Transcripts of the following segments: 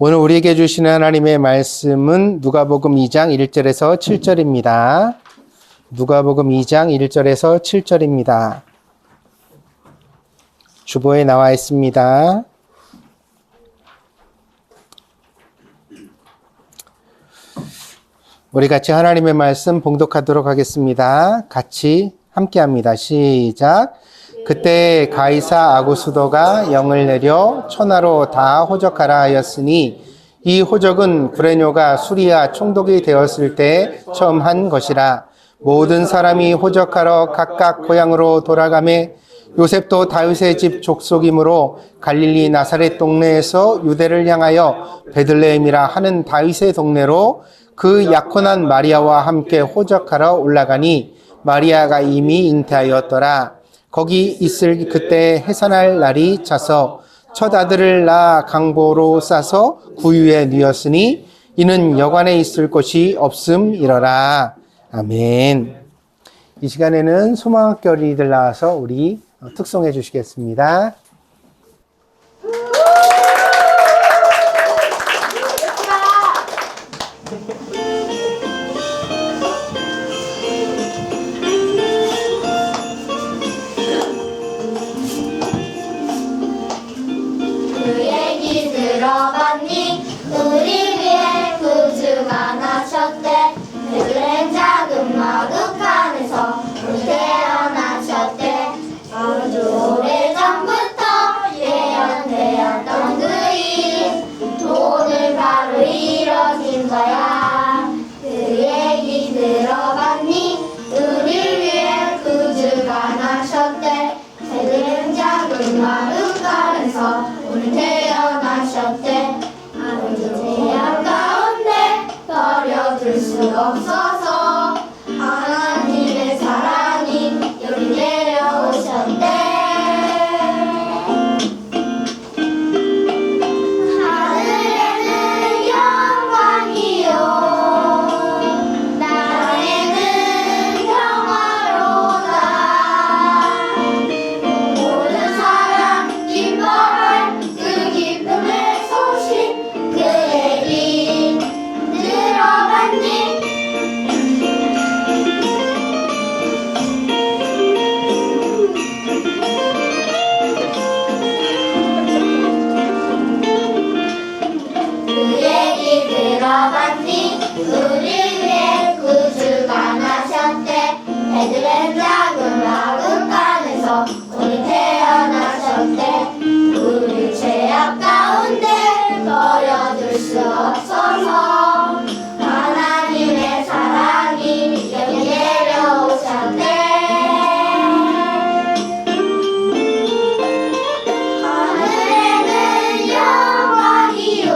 오늘 우리에게 주시는 하나님의 말씀은 누가복음 2장 1절에서 7절입니다. 누가복음 2장 1절에서 7절입니다. 주보에 나와 있습니다. 우리 같이 하나님의 말씀 봉독하도록 하겠습니다. 같이 함께합니다. 시작. 그때 가이사 아구스도가 영을 내려 천하로 다 호적하라 하였으니 이 호적은 구레뇨가 수리아 총독이 되었을 때 처음 한 것이라. 모든 사람이 호적하러 각각 고향으로 돌아가매 요셉도 다윗의 집 족속이므로 갈릴리 나사렛 동네에서 유대를 향하여 베들레헴이라 하는 다윗의 동네로 그 약혼한 마리아와 함께 호적하러 올라가니 마리아가 이미 잉태하였더라. 거기 있을 그때 해산할 날이 차서 첫 아들을 낳아 강보로 싸서 구유에 뉘었으니 이는 여관에 있을 곳이 없음이러라. 아멘. 이 시간에는 소망학교 어린이들 나와서 우리 특송해 주시겠습니다. 그 얘기 들어봤니? 우리 위해 구주가 나셨대. 베들레헴 작은 마구간에서 태어나셨대. 아주 오래전부터 예언되었던 그 일, 오늘 바로 이뤄진 거야. 그 얘기 들어봤니? 우리 위해 구주가 나셨대. 베들레헴 작은 마구간에서 오늘 태어나셨대. 아무도 제약 가운데 버려둘 수 없어서 하나님의 사랑이 여기 내려오셨대. 하늘에는 영광이요, 땅에는 평화로다. 모든 사람 기뻐할 그 기쁨의 소식, 그 얘기 들어봤니? 그 얘기 들어봤니? 우리 위해 구주가 나셨대. 베들레헴 작은 마구간에서 우리 태어나셨대. 우리 죄악 가운데 버려둘 수 없어서 하나님의 사랑이 여기 내려오셨대. 하늘에는 영광이요,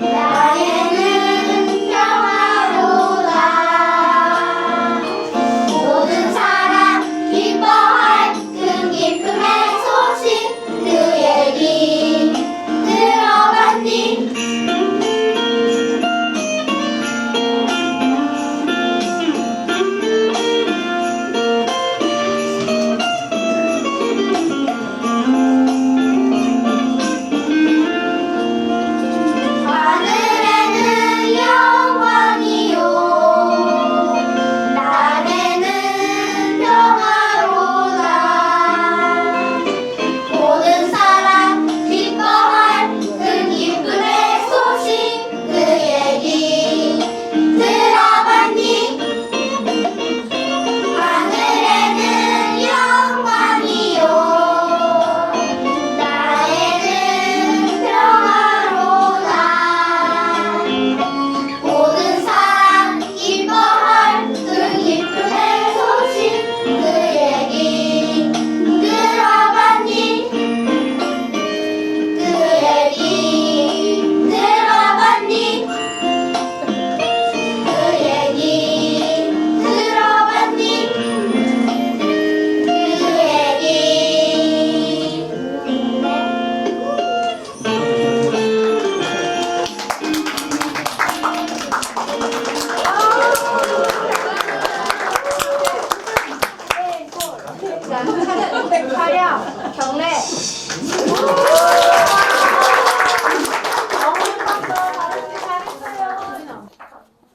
땅에는 평화로다. 모든 사람 기뻐할 큰 기쁨의 소식, 그 얘기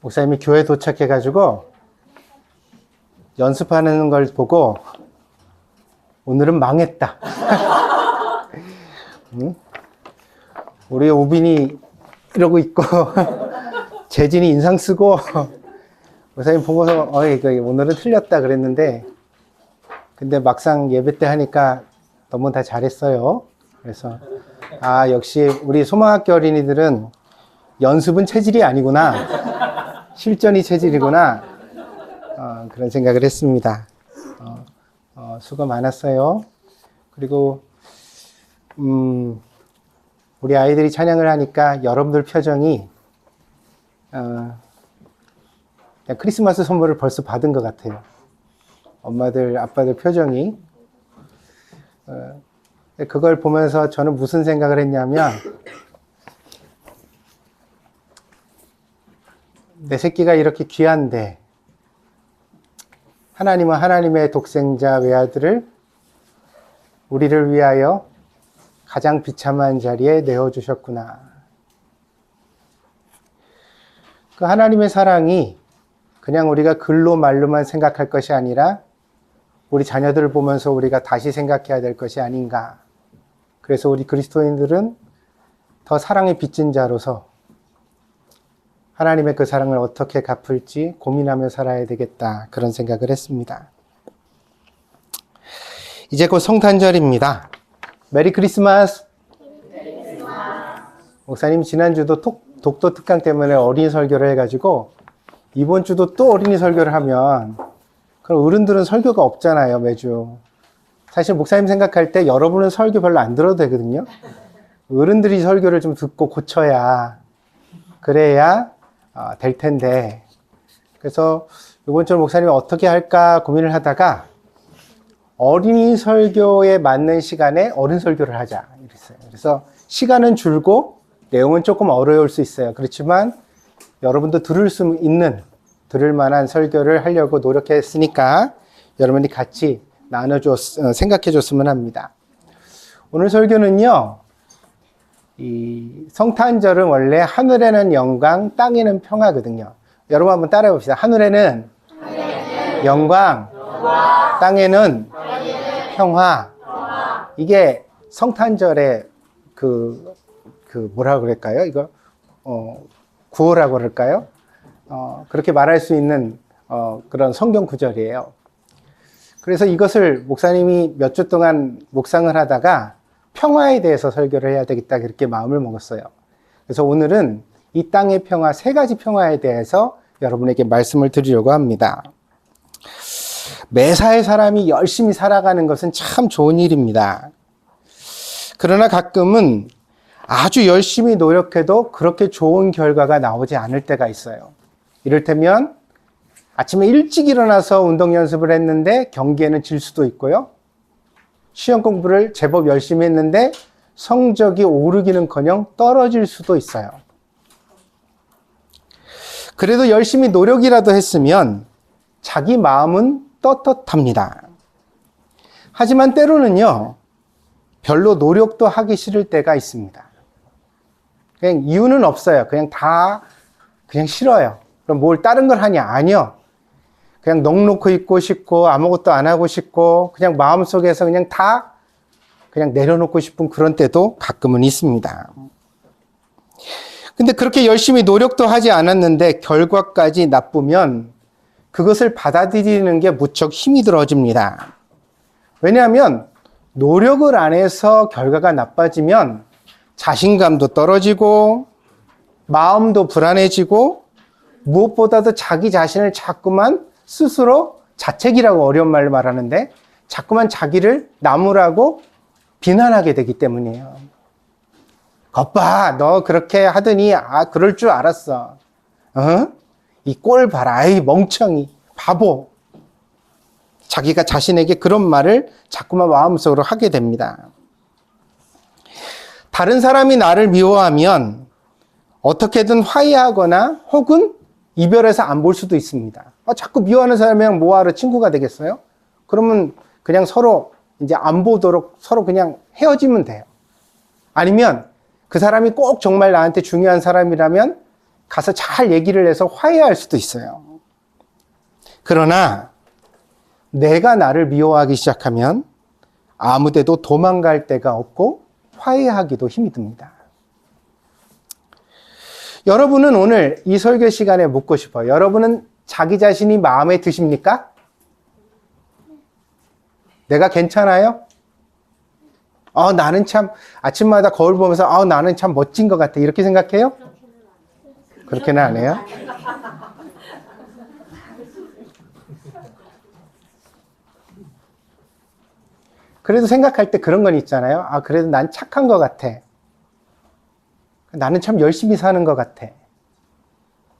목사님이 교회 도착해가지고 연습하는 걸 보고 오늘은 망했다. 응? 우리 오빈이 이러고 있고 재진이 인상 쓰고 목사님 보고서 오늘은 틀렸다 그랬는데 근데 막상 예배 때 하니까 너무 다 잘했어요. 그래서 역시 우리 소망학교 어린이들은 연습은 체질이 아니구나. 실전이 체질이구나. 그런 생각을 했습니다. 수고 많았어요. 그리고 우리 아이들이 찬양을 하니까 여러분들 표정이 그냥 크리스마스 선물을 벌써 받은 것 같아요. 엄마들, 아빠들 표정이. 그걸 보면서 저는 무슨 생각을 했냐면 내 새끼가 이렇게 귀한데 하나님은 하나님의 독생자 외아들을 우리를 위하여 가장 비참한 자리에 내어주셨구나. 그 하나님의 사랑이 그냥 우리가 글로 말로만 생각할 것이 아니라 우리 자녀들을 보면서 우리가 다시 생각해야 될 것이 아닌가. 그래서 우리 그리스도인들은 더 사랑에 빚진 자로서 하나님의 그 사랑을 어떻게 갚을지 고민하며 살아야 되겠다. 그런 생각을 했습니다. 이제 곧 성탄절입니다. 메리 크리스마스! 목사님 지난주도 독도 특강 때문에 어린이 설교를 해가지고 이번 주도 또 어린이 설교를 하면 그럼 어른들은 설교가 없잖아요, 매주. 사실 목사님 생각할 때 여러분은 설교 별로 안 들어도 되거든요. 어른들이 설교를 좀 듣고 고쳐야 그래야 될 텐데. 그래서 이번 주 목사님이 어떻게 할까 고민을 하다가 어린이 설교에 맞는 시간에 어른 설교를 하자 이랬어요. 그래서 시간은 줄고 내용은 조금 어려울 수 있어요. 그렇지만 여러분도 들을 만한 설교를 하려고 노력했으니까 여러분이 같이 생각해 줬으면 합니다. 오늘 설교는요, 이 성탄절은 원래 하늘에는 영광, 땅에는 평화거든요. 여러분 한번 따라해 봅시다. 하늘에는 영광, 땅에는 평화. 이게 성탄절의 뭐라 그럴까요? 이거 구호라고 그럴까요? 그렇게 말할 수 있는 그런 성경 구절이에요. 그래서 이것을 목사님이 몇 주 동안 묵상을 하다가 평화에 대해서 설교를 해야 되겠다 그렇게 마음을 먹었어요. 그래서 오늘은 이 땅의 평화, 3가지 평화에 대해서 여러분에게 말씀을 드리려고 합니다. 매사에 사람이 열심히 살아가는 것은 참 좋은 일입니다. 그러나 가끔은 아주 열심히 노력해도 그렇게 좋은 결과가 나오지 않을 때가 있어요. 이를테면 아침에 일찍 일어나서 운동 연습을 했는데 경기에는 질 수도 있고요. 시험 공부를 제법 열심히 했는데 성적이 오르기는커녕 떨어질 수도 있어요. 그래도 열심히 노력이라도 했으면 자기 마음은 떳떳합니다. 하지만 때로는요, 별로 노력도 하기 싫을 때가 있습니다. 그냥 이유는 없어요. 그냥 싫어요. 그럼 뭘 다른 걸 하냐? 아니요. 그냥 넋놓고 있고 싶고 아무것도 안 하고 싶고 그냥 마음속에서 그냥 내려놓고 싶은 그런 때도 가끔은 있습니다. 근데 그렇게 열심히 노력도 하지 않았는데 결과까지 나쁘면 그것을 받아들이는 게 무척 힘이 들어집니다. 왜냐하면 노력을 안 해서 결과가 나빠지면 자신감도 떨어지고 마음도 불안해지고 무엇보다도 자기 자신을 자꾸만 스스로 자책이라고 어려운 말로 말하는데 자꾸만 자기를 나무라고 비난하게 되기 때문이에요. 겉봐, 너 그렇게 하더니 그럴 줄 알았어. 이 꼴 봐라, 아이 멍청이, 바보. 자기가 자신에게 그런 말을 자꾸만 마음속으로 하게 됩니다. 다른 사람이 나를 미워하면 어떻게든 화해하거나 혹은 이별해서 안 볼 수도 있습니다. 자꾸 미워하는 사람이랑 뭐하러 친구가 되겠어요? 그러면 그냥 서로 이제 안 보도록 서로 그냥 헤어지면 돼요. 아니면 그 사람이 꼭 정말 나한테 중요한 사람이라면 가서 잘 얘기를 해서 화해할 수도 있어요. 그러나 내가 나를 미워하기 시작하면 아무데도 도망갈 데가 없고 화해하기도 힘이 듭니다. 여러분은 오늘 이 설교 시간에 묻고 싶어요. 여러분은 자기 자신이 마음에 드십니까? 내가 괜찮아요? 나는 참 아침마다 거울 보면서 나는 참 멋진 것 같아. 이렇게 생각해요? 그렇게는 안 해요? 그래도 생각할 때 그런 건 있잖아요. 그래도 난 착한 것 같아. 나는 참 열심히 사는 것 같아.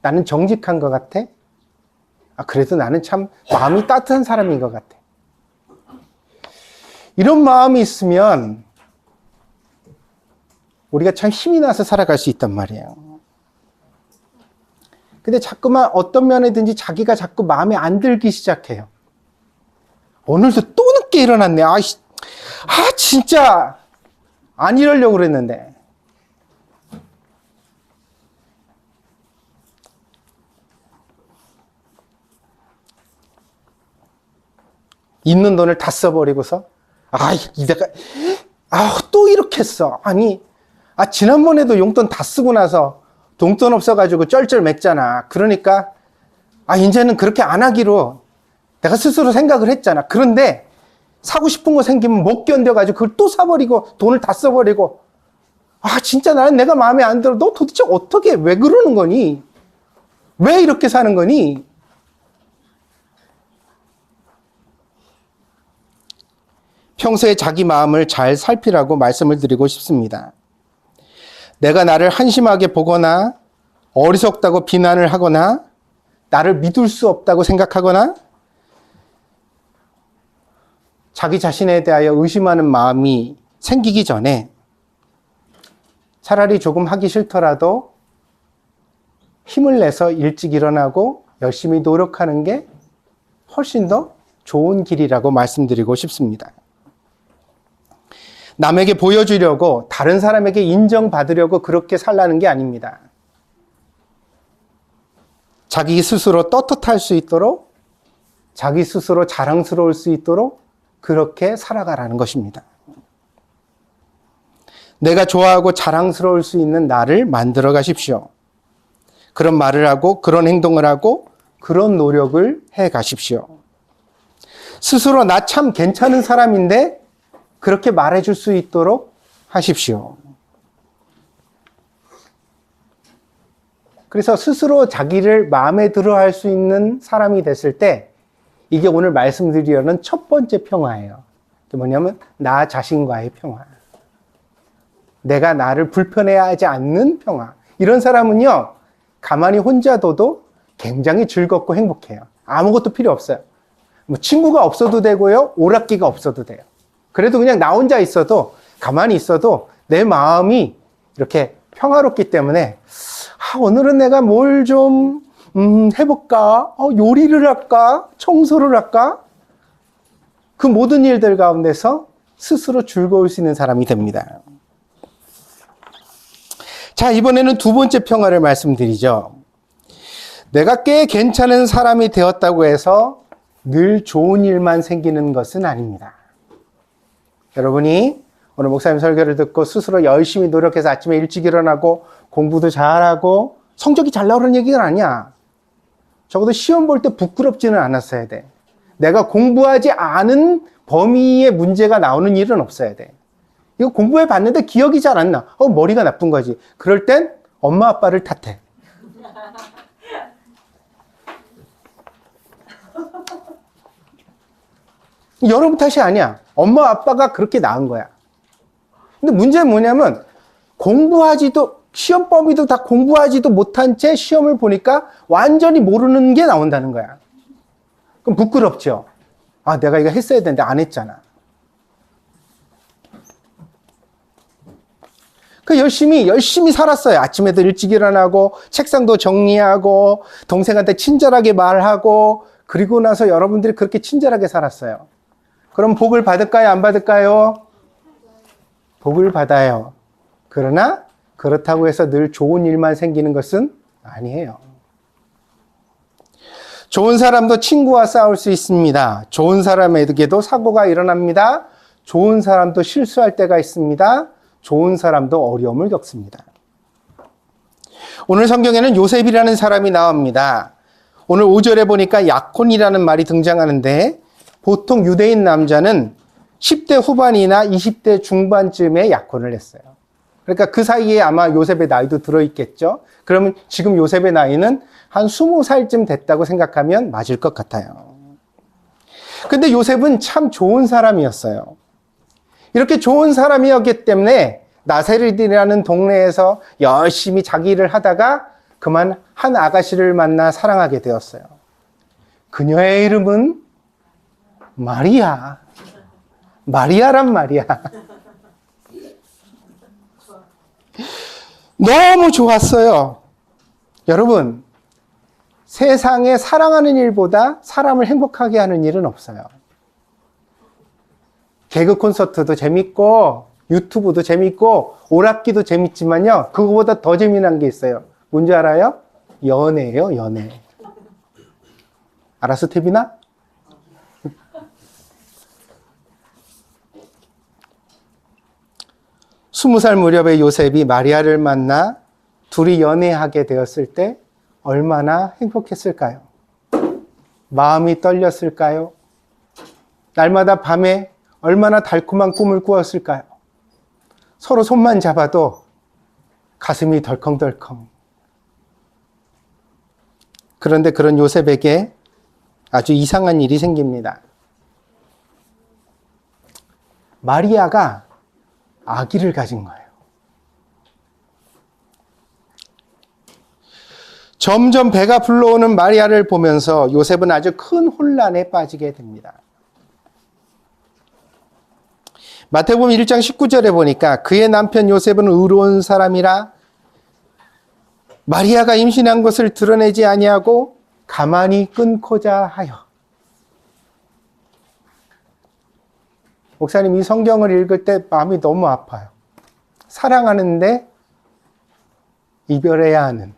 나는 정직한 것 같아. 그래도 나는 참 마음이 따뜻한 사람인 것 같아. 이런 마음이 있으면 우리가 참 힘이 나서 살아갈 수 있단 말이에요. 근데 자꾸만 어떤 면에든지 자기가 자꾸 마음에 안 들기 시작해요. 오늘도 또 늦게 일어났네. 진짜 안 이러려고 그랬는데. 있는 돈을 다 써버리고서 또 이렇게 써. 지난번에도 용돈 다 쓰고 나서 돈돈 없어가지고 쩔쩔 맸잖아. 그러니까 이제는 그렇게 안 하기로 내가 스스로 생각을 했잖아. 그런데 사고 싶은 거 생기면 못 견뎌가지고 그걸 또 사버리고 돈을 다 써버리고 진짜 나는 내가 마음에 안 들어. 너 도대체 어떻게 왜 그러는 거니? 왜 이렇게 사는 거니? 평소에 자기 마음을 잘 살피라고 말씀을 드리고 싶습니다. 내가 나를 한심하게 보거나 어리석다고 비난을 하거나 나를 믿을 수 없다고 생각하거나 자기 자신에 대하여 의심하는 마음이 생기기 전에 차라리 조금 하기 싫더라도 힘을 내서 일찍 일어나고 열심히 노력하는 게 훨씬 더 좋은 길이라고 말씀드리고 싶습니다. 남에게 보여주려고 다른 사람에게 인정받으려고 그렇게 살라는 게 아닙니다. 자기 스스로 떳떳할 수 있도록 자기 스스로 자랑스러울 수 있도록 그렇게 살아가라는 것입니다. 내가 좋아하고 자랑스러울 수 있는 나를 만들어 가십시오. 그런 말을 하고 그런 행동을 하고 그런 노력을 해 가십시오. 스스로 나 참 괜찮은 사람인데 그렇게 말해줄 수 있도록 하십시오. 그래서 스스로 자기를 마음에 들어 할 수 있는 사람이 됐을 때 이게 오늘 말씀드리려는 첫 번째 평화예요. 그게 뭐냐면 나 자신과의 평화. 내가 나를 불편해하지 않는 평화. 이런 사람은요, 가만히 혼자 둬도 굉장히 즐겁고 행복해요. 아무것도 필요 없어요. 친구가 없어도 되고요, 오락기가 없어도 돼요. 그래도 그냥 나 혼자 있어도, 가만히 있어도 내 마음이 이렇게 평화롭기 때문에 오늘은 내가 뭘 좀 해볼까? 요리를 할까? 청소를 할까? 그 모든 일들 가운데서 스스로 즐거울 수 있는 사람이 됩니다. 자, 이번에는 두 번째 평화를 말씀드리죠. 내가 꽤 괜찮은 사람이 되었다고 해서 늘 좋은 일만 생기는 것은 아닙니다. 여러분이 오늘 목사님 설교를 듣고 스스로 열심히 노력해서 아침에 일찍 일어나고 공부도 잘하고 성적이 잘 나오는 얘기가 아니야. 적어도 시험 볼 때 부끄럽지는 않았어야 돼. 내가 공부하지 않은 범위의 문제가 나오는 일은 없어야 돼. 이거 공부해 봤는데 기억이 잘 안 나. 머리가 나쁜 거지. 그럴 땐 엄마 아빠를 탓해. 여러분 탓이 아니야. 엄마 아빠가 그렇게 낳은 거야. 근데 문제는 뭐냐면 시험 범위도 다 공부하지도 못한 채 시험을 보니까 완전히 모르는 게 나온다는 거야. 그럼 부끄럽죠. 내가 이거 했어야 되는데 안 했잖아. 열심히 살았어요. 아침에도 일찍 일어나고 책상도 정리하고 동생한테 친절하게 말하고 그리고 나서 여러분들이 그렇게 친절하게 살았어요. 그럼 복을 받을까요? 안 받을까요? 복을 받아요. 그러나 그렇다고 해서 늘 좋은 일만 생기는 것은 아니에요. 좋은 사람도 친구와 싸울 수 있습니다. 좋은 사람에게도 사고가 일어납니다. 좋은 사람도 실수할 때가 있습니다. 좋은 사람도 어려움을 겪습니다. 오늘 성경에는 요셉이라는 사람이 나옵니다. 오늘 5절에 보니까 약혼이라는 말이 등장하는데 보통 유대인 남자는 10대 후반이나 20대 중반쯤에 약혼을 했어요. 그러니까 그 사이에 아마 요셉의 나이도 들어있겠죠. 그러면 지금 요셉의 나이는 한 20살쯤 됐다고 생각하면 맞을 것 같아요. 근데 요셉은 참 좋은 사람이었어요. 이렇게 좋은 사람이었기 때문에 나사렛이라는 동네에서 열심히 자기 일을 하다가 그만 한 아가씨를 만나 사랑하게 되었어요. 그녀의 이름은 마리아. 마리아란 말이야. 너무 좋았어요. 여러분, 세상에 사랑하는 일보다 사람을 행복하게 하는 일은 없어요. 개그 콘서트도 재밌고 유튜브도 재밌고 오락기도 재밌지만요, 그거보다 더 재미난 게 있어요. 뭔지 알아요? 연애예요, 연애. 알았어, 태빈아? 스무 살 무렵에 요셉이 마리아를 만나 둘이 연애하게 되었을 때 얼마나 행복했을까요? 마음이 떨렸을까요? 날마다 밤에 얼마나 달콤한 꿈을 꾸었을까요? 서로 손만 잡아도 가슴이 덜컹덜컹. 그런데 그런 요셉에게 아주 이상한 일이 생깁니다. 마리아가 아기를 가진 거예요. 점점 배가 불러오는 마리아를 보면서 요셉은 아주 큰 혼란에 빠지게 됩니다. 마태복음 1장 19절에 보니까 그의 남편 요셉은 의로운 사람이라 마리아가 임신한 것을 드러내지 아니하고 가만히 끊고자 하여. 목사님, 이 성경을 읽을 때 마음이 너무 아파요. 사랑하는데 이별해야 하는.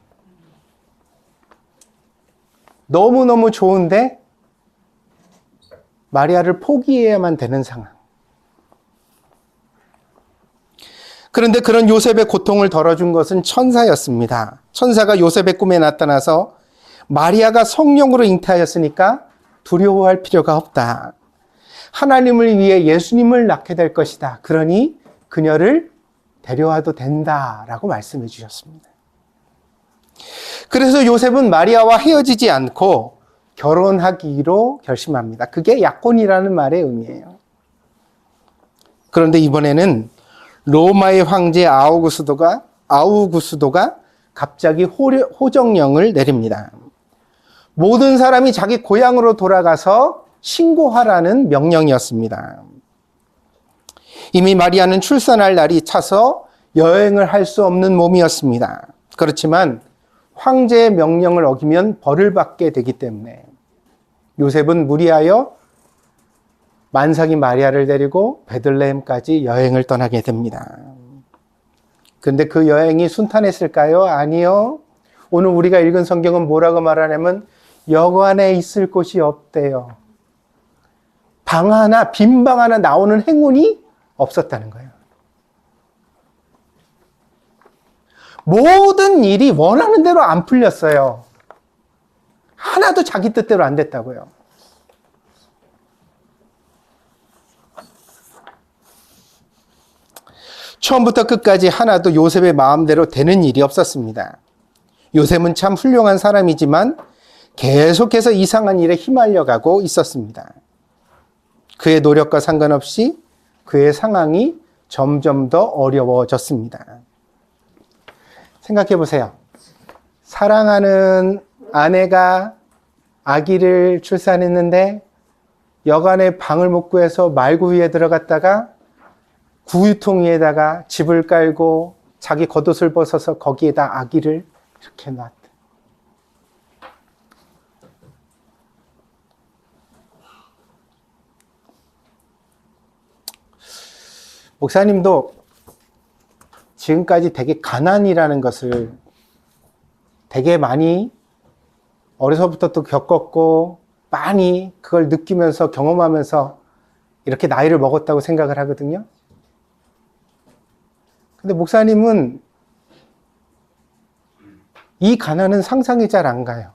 너무너무 좋은데 마리아를 포기해야만 되는 상황. 그런데 그런 요셉의 고통을 덜어준 것은 천사였습니다. 천사가 요셉의 꿈에 나타나서 마리아가 성령으로 잉태하였으니까 두려워할 필요가 없다. 하나님을 위해 예수님을 낳게 될 것이다. 그러니 그녀를 데려와도 된다라고 말씀해 주셨습니다. 그래서 요셉은 마리아와 헤어지지 않고 결혼하기로 결심합니다. 그게 약혼이라는 말의 의미예요. 그런데 이번에는 로마의 황제 아우구스도가 갑자기 호정령을 내립니다. 모든 사람이 자기 고향으로 돌아가서 신고하라는 명령이었습니다. 이미 마리아는 출산할 날이 차서 여행을 할 수 없는 몸이었습니다. 그렇지만 황제의 명령을 어기면 벌을 받게 되기 때문에 요셉은 무리하여 만삭이 마리아를 데리고 베들레헴까지 여행을 떠나게 됩니다. 그런데 그 여행이 순탄했을까요? 아니요. 오늘 우리가 읽은 성경은 뭐라고 말하냐면 여관에 있을 곳이 없대요. 빈 방 하나 나오는 행운이 없었다는 거예요. 모든 일이 원하는 대로 안 풀렸어요. 하나도 자기 뜻대로 안 됐다고요. 처음부터 끝까지 하나도 요셉의 마음대로 되는 일이 없었습니다. 요셉은 참 훌륭한 사람이지만 계속해서 이상한 일에 휘말려가고 있었습니다. 그의 노력과 상관없이 그의 상황이 점점 더 어려워졌습니다. 생각해 보세요. 사랑하는 아내가 아기를 출산했는데 여간에 방을 못 구해서 말구 위에 들어갔다가 구유통 위에다가 집을 깔고 자기 겉옷을 벗어서 거기에다 아기를 이렇게 놨다. 목사님도 지금까지 되게 가난이라는 것을 되게 많이 어려서부터 또 겪었고 많이 그걸 느끼면서 경험하면서 이렇게 나이를 먹었다고 생각을 하거든요. 근데 목사님은 이 가난은 상상이 잘 안 가요.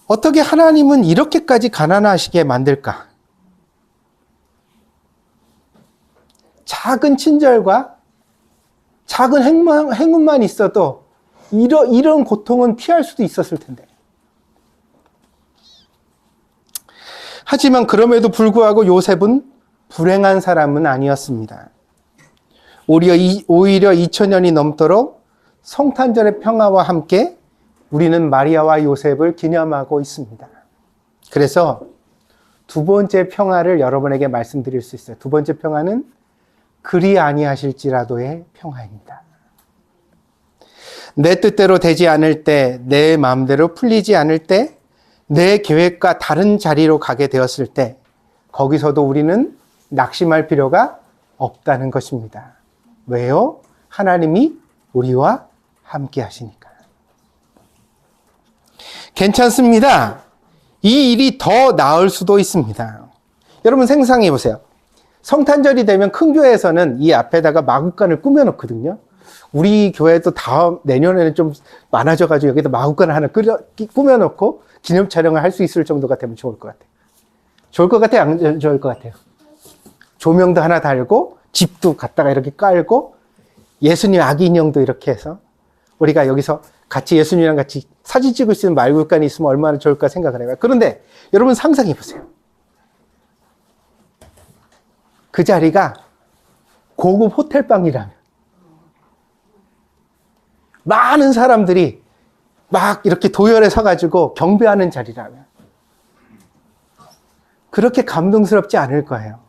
어떻게 하나님은 이렇게까지 가난하시게 만들까? 작은 친절과 작은 행운만 있어도 이런 고통은 피할 수도 있었을 텐데. 하지만 그럼에도 불구하고 요셉은 불행한 사람은 아니었습니다. 오히려 2000년이 넘도록 성탄절의 평화와 함께 우리는 마리아와 요셉을 기념하고 있습니다. 그래서 두 번째 평화를 여러분에게 말씀드릴 수 있어요. 두 번째 평화는 그리 아니하실지라도의 평화입니다. 내 뜻대로 되지 않을 때, 내 마음대로 풀리지 않을 때, 내 계획과 다른 자리로 가게 되었을 때, 거기서도 우리는 낙심할 필요가 없다는 것입니다. 왜요? 하나님이 우리와 함께 하시니까. 괜찮습니다. 이 일이 더 나을 수도 있습니다. 여러분 상상해 보세요. 성탄절이 되면 큰 교회에서는 이 앞에다가 마구간을 꾸며놓거든요. 우리 교회도 내년에는 좀 많아져가지고 여기다 마구간을 하나 꾸며놓고 기념 촬영을 할 수 있을 정도가 되면 좋을 것 같아요. 좋을 것 같아요? 안 좋을 것 같아요? 조명도 하나 달고 집도 갖다가 이렇게 깔고 예수님 아기 인형도 이렇게 해서 우리가 여기서 같이 예수님이랑 같이 사진 찍을 수 있는 마구간이 있으면 얼마나 좋을까 생각을 해봐요. 그런데 여러분 상상해 보세요. 그 자리가 고급 호텔방이라면 많은 사람들이 막 이렇게 도열에 서가지고 경배하는 자리라면 그렇게 감동스럽지 않을 거예요.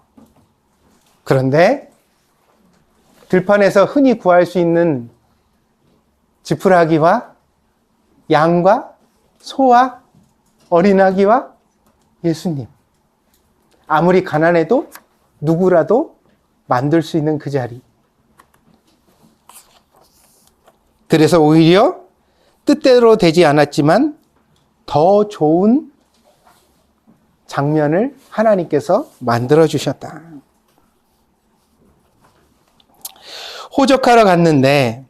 그런데 들판에서 흔히 구할 수 있는 지푸라기와 양과 소와 어린아기와 예수님, 아무리 가난해도 누구라도 만들 수 있는 그 자리. 그래서 오히려 뜻대로 되지 않았지만 더 좋은 장면을 하나님께서 만들어 주셨다. 호적하러 갔는데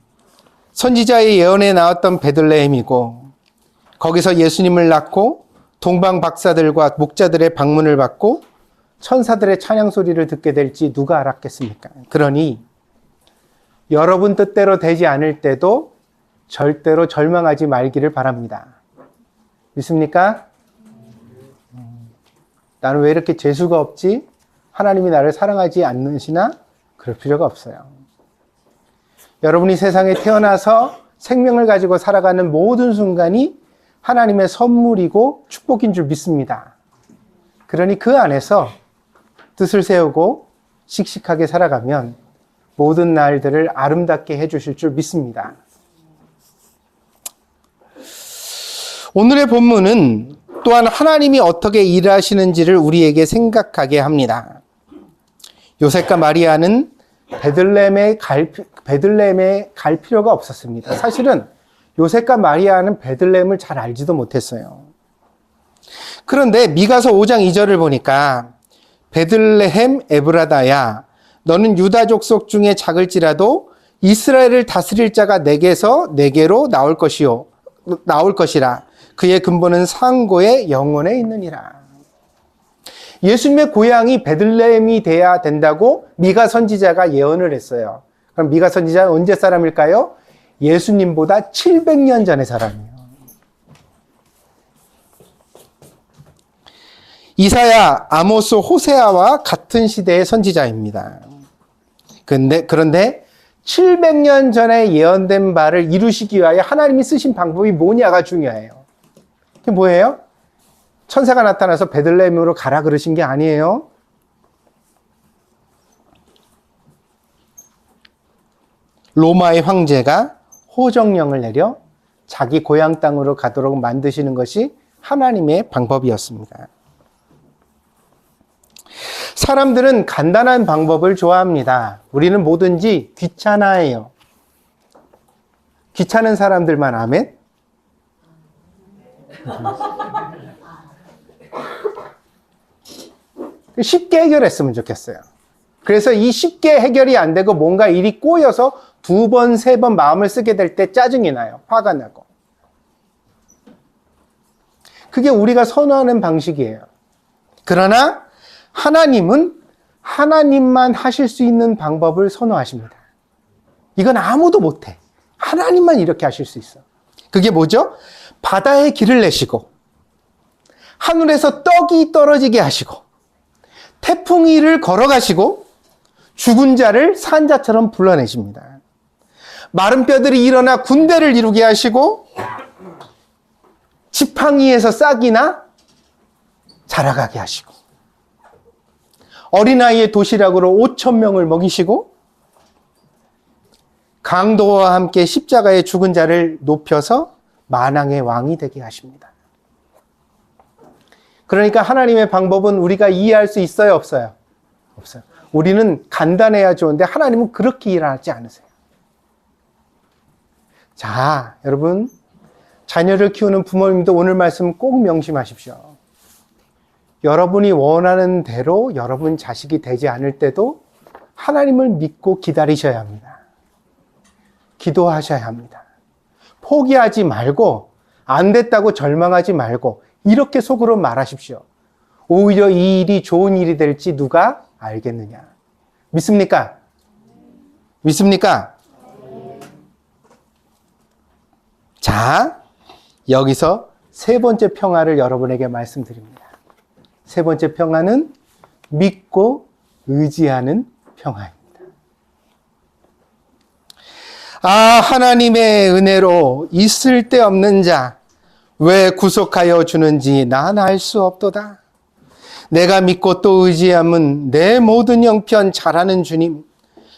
선지자의 예언에 나왔던 베들레헴이고 거기서 예수님을 낳고 동방 박사들과 목자들의 방문을 받고 천사들의 찬양 소리를 듣게 될지 누가 알았겠습니까? 그러니 여러분 뜻대로 되지 않을 때도 절대로 절망하지 말기를 바랍니다. 믿습니까? 나는 왜 이렇게 재수가 없지? 하나님이 나를 사랑하지 않으시나? 그럴 필요가 없어요. 여러분이 세상에 태어나서 생명을 가지고 살아가는 모든 순간이 하나님의 선물이고 축복인 줄 믿습니다. 그러니 그 안에서 뜻을 세우고 씩씩하게 살아가면 모든 날들을 아름답게 해주실 줄 믿습니다. 오늘의 본문은 또한 하나님이 어떻게 일하시는지를 우리에게 생각하게 합니다. 요셉과 마리아는 베들레헴에 갈 필요가 없었습니다. 사실은 요셉과 마리아는 베들레헴을 잘 알지도 못했어요. 그런데 미가서 5장 2절을 보니까 베들레헴 에브라다야 너는 유다 족속 중에 작을지라도 이스라엘을 다스릴 자가 내게로 나올 것이라 그의 근본은 상고의 영혼에 있느니라. 예수님의 고향이 베들레헴이 돼야 된다고 미가 선지자가 예언을 했어요. 그럼 미가 선지자는 언제 사람일까요? 예수님보다 700년 전의 사람이에요. 이사야, 아모스, 호세아와 같은 시대의 선지자입니다. 그런데 700년 전에 예언된 바를 이루시기 위하여 하나님이 쓰신 방법이 뭐냐가 중요해요. 그게 뭐예요? 천사가 나타나서 베들레헴으로 가라 그러신 게 아니에요. 로마의 황제가 호정령을 내려 자기 고향 땅으로 가도록 만드시는 것이 하나님의 방법이었습니다. 사람들은 간단한 방법을 좋아합니다. 우리는 뭐든지 귀찮아해요. 귀찮은 사람들만 아멘? 쉽게 해결했으면 좋겠어요. 그래서 이 쉽게 해결이 안 되고 뭔가 일이 꼬여서 2번, 3번 마음을 쓰게 될 때 짜증이 나요. 화가 나고. 그게 우리가 선호하는 방식이에요. 그러나 하나님은 하나님만 하실 수 있는 방법을 선호하십니다. 이건 아무도 못해. 하나님만 이렇게 하실 수 있어. 그게 뭐죠? 바다에 길을 내시고 하늘에서 떡이 떨어지게 하시고 태풍 위를 걸어가시고 죽은 자를 산자처럼 불러내십니다. 마른 뼈들이 일어나 군대를 이루게 하시고 지팡이에서 싹이나 자라가게 하시고 어린아이의 도시락으로 5,000명을 먹이시고 강도와 함께 십자가에 죽은 자를 높여서 만왕의 왕이 되게 하십니다. 그러니까 하나님의 방법은 우리가 이해할 수 있어요, 없어요? 없어요. 우리는 간단해야 좋은데 하나님은 그렇게 일하지 않으세요. 자, 여러분, 자녀를 키우는 부모님도 오늘 말씀 꼭 명심하십시오. 여러분이 원하는 대로 여러분 자식이 되지 않을 때도 하나님을 믿고 기다리셔야 합니다. 기도하셔야 합니다. 포기하지 말고 안 됐다고 절망하지 말고 이렇게 속으로 말하십시오. 오히려 이 일이 좋은 일이 될지 누가 알겠느냐. 믿습니까? 믿습니까? 자, 여기서 세 번째 평화를 여러분에게 말씀드립니다. 세 번째 평화는 믿고 의지하는 평화입니다. 아, 하나님의 은혜로 있을 데 없는 자, 왜 구속하여 주는지 난 알 수 없도다. 내가 믿고 또 의지함은 내 모든 형편 잘하는 주님,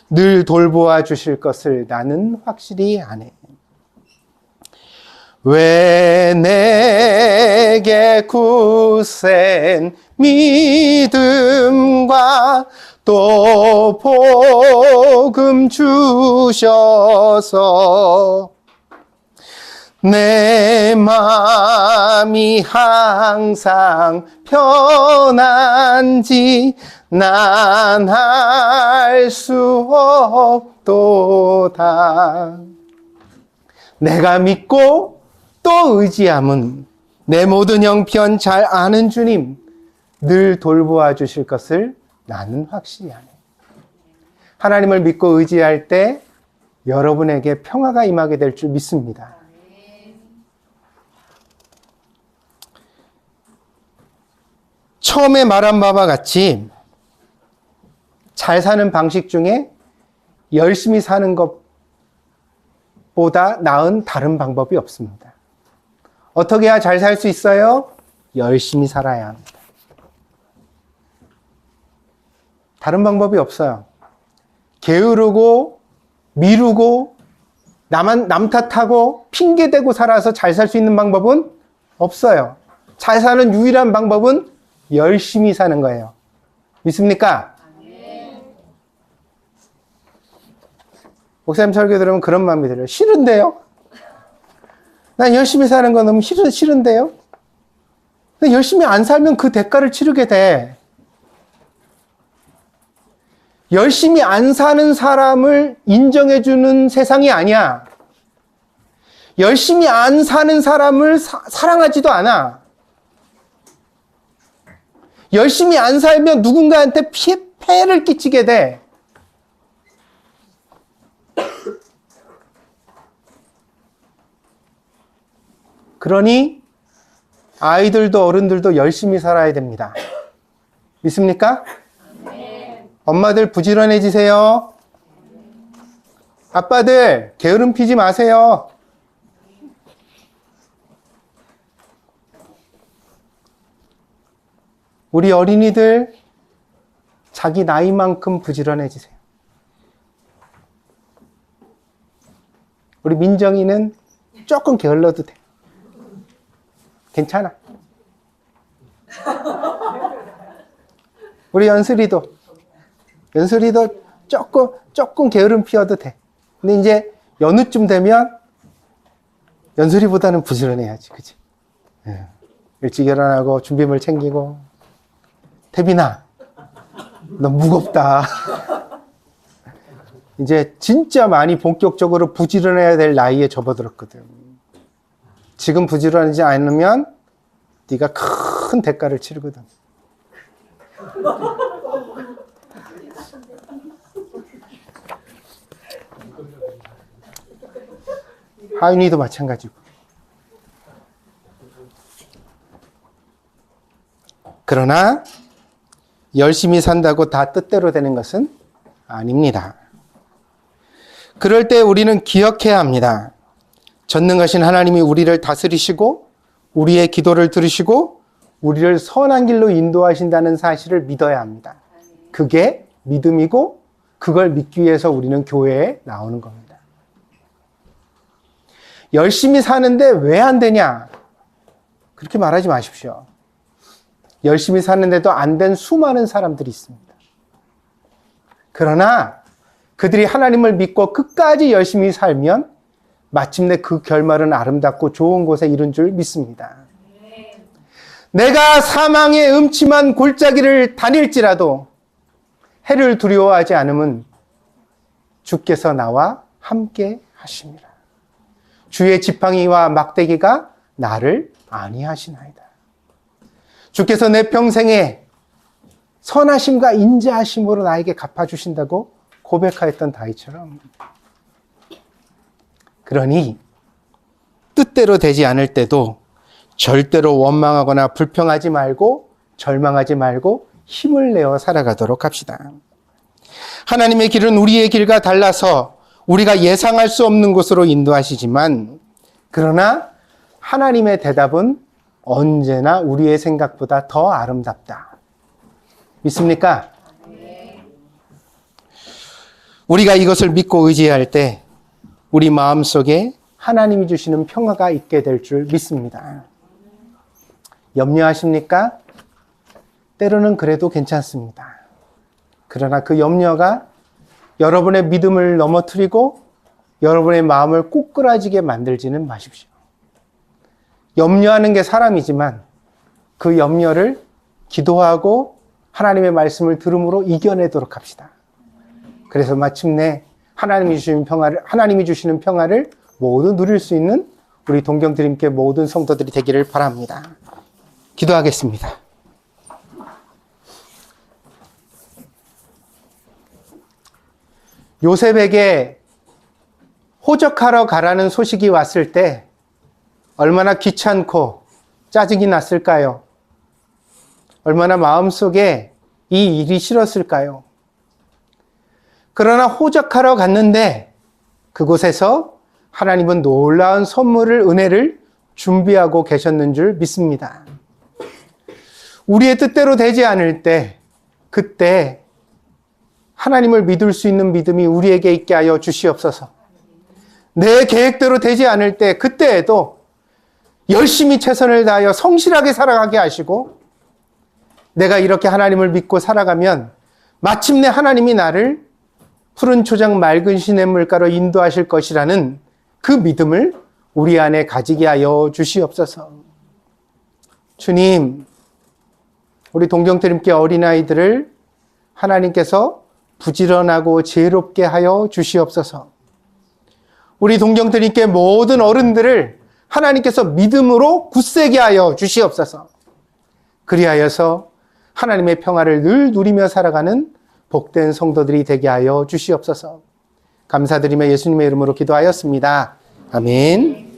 늘 돌보아 주실 것을 나는 확실히 아네. 왜 내게 굳센 믿음과 또 복음 주셔서 내 마음이 항상 편한지 난 알 수 없도다. 내가 믿고 또 의지함은 내 모든 형편 잘 아는 주님, 늘 돌보아 주실 것을 나는 확실히 아네. 하나님을 믿고 의지할 때 여러분에게 평화가 임하게 될 줄 믿습니다. 처음에 말한 바와 같이 잘 사는 방식 중에 열심히 사는 것보다 나은 다른 방법이 없습니다. 어떻게 해야 잘 살 수 있어요? 열심히 살아야 합니다. 다른 방법이 없어요. 게으르고 미루고 남 탓하고 핑계대고 살아서 잘 살 수 있는 방법은 없어요. 잘 사는 유일한 방법은 열심히 사는 거예요. 믿습니까? 목사님 설교 들으면 그런 마음이 들어요. 싫은데요? 난 열심히 사는 거 너무 싫은데요? 근데 열심히 안 살면 그 대가를 치르게 돼. 열심히 안 사는 사람을 인정해주는 세상이 아니야. 열심히 안 사는 사람을 사랑하지도 않아. 열심히 안 살면 누군가한테 폐해를 끼치게 돼. 그러니 아이들도 어른들도 열심히 살아야 됩니다. 믿습니까? 엄마들 부지런해지세요. 아빠들 게으름 피지 마세요. 우리 어린이들 자기 나이만큼 부지런해지세요. 우리 민정이는 조금 게을러도 돼. 괜찮아. 우리 연슬이도 조금 게으름 피워도 돼. 근데 이제 연휴쯤 되면 연슬이보다는 부지런해야지, 그치? 예. 일찍 일어나고 준비물 챙기고. 태빈아, 너 무겁다. 이제 진짜 많이 본격적으로 부지런해야 될 나이에 접어들었거든. 지금 부지런하지 않으면 네가 큰 대가를 치르거든. 하윤이도 마찬가지고. 그러나 열심히 산다고 다 뜻대로 되는 것은 아닙니다. 그럴 때 우리는 기억해야 합니다. 전능하신 하나님이 우리를 다스리시고 우리의 기도를 들으시고 우리를 선한 길로 인도하신다는 사실을 믿어야 합니다. 그게 믿음이고 그걸 믿기 위해서 우리는 교회에 나오는 겁니다. 열심히 사는데 왜 안 되냐? 그렇게 말하지 마십시오. 열심히 사는데도 안 된 수많은 사람들이 있습니다. 그러나 그들이 하나님을 믿고 끝까지 열심히 살면 마침내 그 결말은 아름답고 좋은 곳에 이른 줄 믿습니다. 내가 사망의 음침한 골짜기를 다닐지라도 해를 두려워하지 않음은 주께서 나와 함께 하심이라. 주의 지팡이와 막대기가 나를 안위하시나이다. 주께서 내 평생에 선하심과 인자하심으로 나에게 갚아주신다고 고백하였던 다윗처럼, 그러니 뜻대로 되지 않을 때도 절대로 원망하거나 불평하지 말고 절망하지 말고 힘을 내어 살아가도록 합시다. 하나님의 길은 우리의 길과 달라서 우리가 예상할 수 없는 곳으로 인도하시지만, 그러나 하나님의 대답은 언제나 우리의 생각보다 더 아름답다. 믿습니까? 우리가 이것을 믿고 의지할 때 우리 마음속에 하나님이 주시는 평화가 있게 될 줄 믿습니다. 염려하십니까? 때로는 그래도 괜찮습니다. 그러나 그 염려가 여러분의 믿음을 넘어뜨리고 여러분의 마음을 꼬꾸라지게 만들지는 마십시오. 염려하는 게 사람이지만 그 염려를 기도하고 하나님의 말씀을 들음으로 이겨내도록 합시다. 그래서 마침내 하나님이 주시는 평화를 모두 누릴 수 있는 우리 동경드림교회 모든 성도들이 되기를 바랍니다. 기도하겠습니다. 요셉에게 호적하러 가라는 소식이 왔을 때 얼마나 귀찮고 짜증이 났을까요? 얼마나 마음속에 이 일이 싫었을까요? 그러나 호적하러 갔는데 그곳에서 하나님은 놀라운 선물을, 은혜를 준비하고 계셨는 줄 믿습니다. 우리의 뜻대로 되지 않을 때, 그때 하나님을 믿을 수 있는 믿음이 우리에게 있게 하여 주시옵소서. 내 계획대로 되지 않을 때, 그때에도 열심히 최선을 다하여 성실하게 살아가게 하시고, 내가 이렇게 하나님을 믿고 살아가면 마침내 하나님이 나를 푸른 초장 맑은 시냇물가로 인도하실 것이라는 그 믿음을 우리 안에 가지게 하여 주시옵소서. 주님, 우리 동경드림교회 어린아이들을 하나님께서 부지런하고 지혜롭게 하여 주시옵소서. 우리 동경드림교회 모든 어른들을 하나님께서 믿음으로 굳세게 하여 주시옵소서. 그리하여서 하나님의 평화를 늘 누리며 살아가는 복된 성도들이 되게 하여 주시옵소서. 감사드리며 예수님의 이름으로 기도하였습니다. 아멘.